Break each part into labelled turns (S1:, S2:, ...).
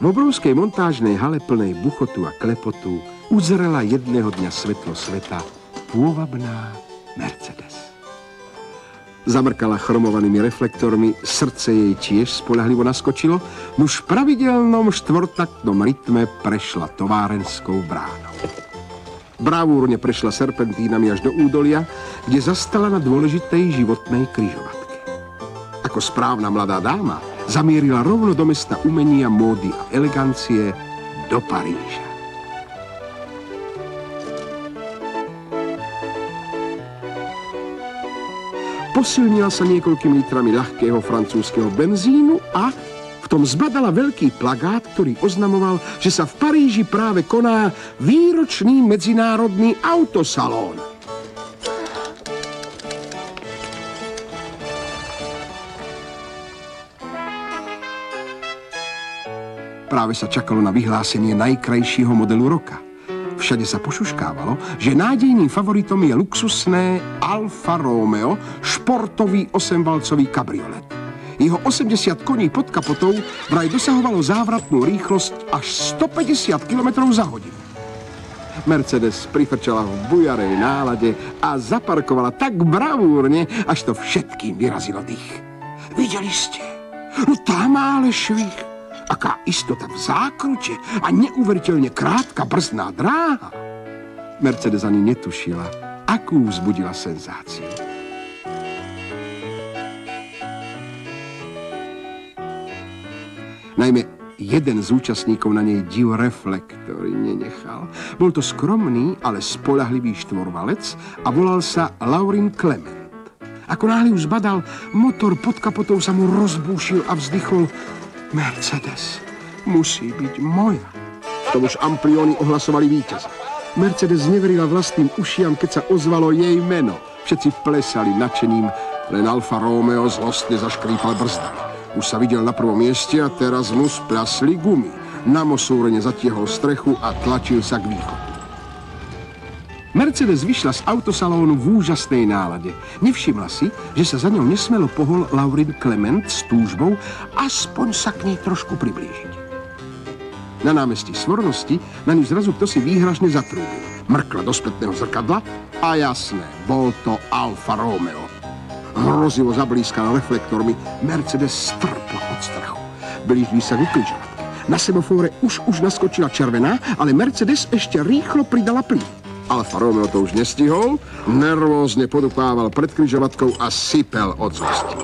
S1: V obrovskej montážnej hale plnej buchotu a klepotu uzrela jedného dňa svetlo sveta pôvabná Mercedes. Zamrkala chromovanými reflektormi, srdce jej tiež spoľahlivo naskočilo, nuž v pravidelnom štvortaktnom rytme prešla továrenskou bránou. Bravúrne prešla serpentínami až do údolia, kde zastala na dôležitej životnej križovatke. Ako správna mladá dáma zamierila rovno do mesta umenia, módy a elegancie, do Paríža. Posilnila sa niekoľkými litrami ľahkého francúzskeho benzínu a v tom zbadala veľký plagát, ktorý oznamoval, že sa v Paríži práve koná výročný medzinárodný autosalón. Práve sa čakalo na vyhlásenie najkrajšieho modelu roka. Všade sa pošuškávalo, že nádejným favoritom je luxusné Alfa Romeo, športový 8-valcový kabriolet. Jeho 80 koní pod kapotou vraj dosahovalo závratnú rýchlosť až 150 km za hodinu. Mercedes prifrčala v bujarej nálade a zaparkovala tak bravúrne, až to všetkým vyrazilo dých. Videli ste? No tá má ale švih. Aká istota v zákrute a neuveriteľne krátka brzdná dráha. Mercedes ani netušila, akú vzbudila senzáciu. Najmä jeden z účastníkov na nej div reflektory nenechal. Bol to skromný, ale spoľahlivý štvorvalec a volal sa Laurin Clement. Ako náhle už zbadal, motor pod kapotou sa mu rozbúšil a vzdychol: Mercedes musí byť moja. To už amplióny ohlasovali víťaza. Mercedes neverila vlastným ušiam, keď sa ozvalo jej meno. Všetci plesali nadšením, len Alfa Romeo zlostne zaškrípal brzdami. Už sa videl na prvom mieste a teraz mu spľasli gumy. Na mosúrene zatiehol strechu a tlačil sa k východu. Mercedes vyšla z autosalónu v úžasnej nálade. Nevšimla si, že sa za ňou nesmelo pohol Laurin Clement s túžbou aspoň sa k nej trošku priblížiť. Na námestí Svornosti na ňu zrazu kto si výhražne zatrúbil. Mrkla do spätného zrkadla a jasné, bol to Alfa Romeo. Hrozivo zablískala reflektormi, Mercedes strpla od strachu. Blížili sa ku križovatke. Na semafóre už naskočila červená, ale Mercedes ešte rýchlo pridala plyn. Alfa Romeo to už nestihol, nervózne podupával pred križovatkou a sypel od zlosti.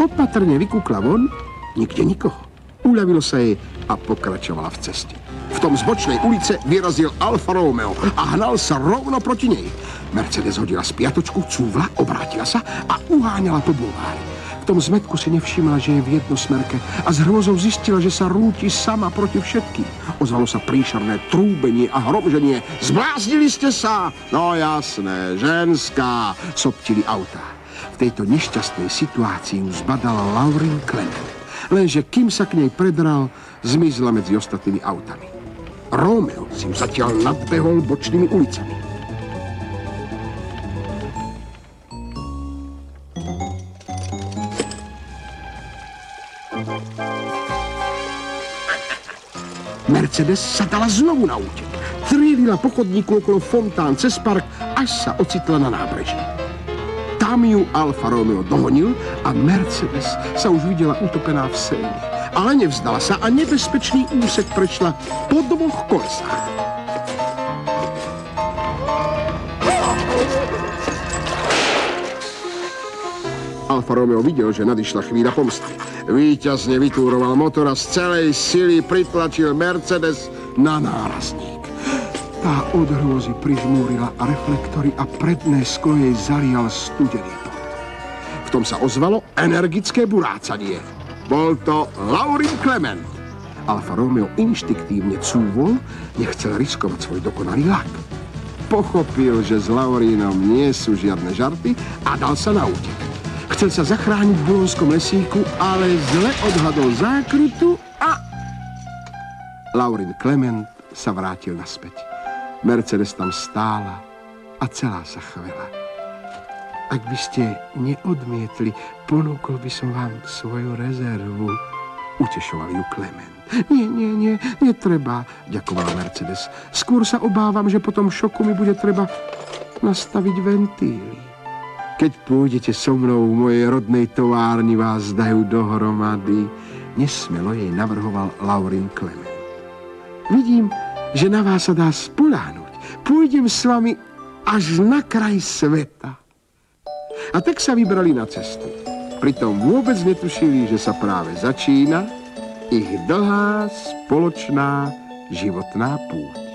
S1: Opatrne vykúkla von, nikde nikoho. Uľavilo sa jej a pokračovala v ceste. V tom z bočnej ulice vyrazil Alfa Romeo a hnal sa rovno proti nej. Mercedes hodila spiatočku, cúvla, obrátila sa a uháňala po bulvári. V tom zmetku si nevšimla, že je v jednosmerke a s hrôzou zistila, že sa rúti sama proti všetkým. Ozvalo sa príšerné trúbenie a hromženie. Zbláznili ste sa? No jasné, ženská, soptili autá. V tejto nešťastnej situácii ju zbadala Laurin Clement. Lenže kým sa k nej predral, zmizla medzi ostatnými autami. Romeo si ju zatiaľ nadbehol bočnými ulicami. Mercedes sa dala znovu na útek. Triedila po chodníku okolo fontán cez park, až sa ocitla na nábreží. Tam ju Alfa Romeo dohonil a Mercedes sa už videla utopená v Séne. Ale nevzdala sa a nebezpečný úsek prešla po 2 kolesách. Alfa Romeo videl, že nadišla chvíľa pomsty. Víťazne vytúroval motor a z celej sily pritlačil Mercedes na nárazník. Tá od hrôzy prižmúrila reflektory a predné sklo jej zalial studený pot. V tom sa ozvalo energické burácanie. Bol to Laurin Clement. Alfa Romeo inštiktívne cúvol, nechcel riskovať svoj dokonalý lak. Pochopil, že s Laurinom nie sú žiadne žarty a dal sa na útek. Chcel sa zachrániť v bulonskom lesíku, ale zle odhadol zákrutu a Laurin Clement sa vrátil naspäť. Mercedes tam stála a celá sa chvela. Ak by ste neodmietli, ponúkol by som vám svoju rezervu. Utešoval ju Klement. Nie, netreba, ďakovala Mercedes. Skôr sa obávam, že po tom šoku mi bude treba nastaviť ventíly. Keď pôjdete so mnou v mojej rodnej továrni, vás dajú dohromady, nesmelo jej navrhoval Laurin Klement. Vidím, že na vás sa dá spoľahnúť. Pôjdem s vami až na kraj sveta. A tak sa vybrali na cestu. Pritom vôbec netušili, že sa práve začína ich dlhá spoločná životná púť.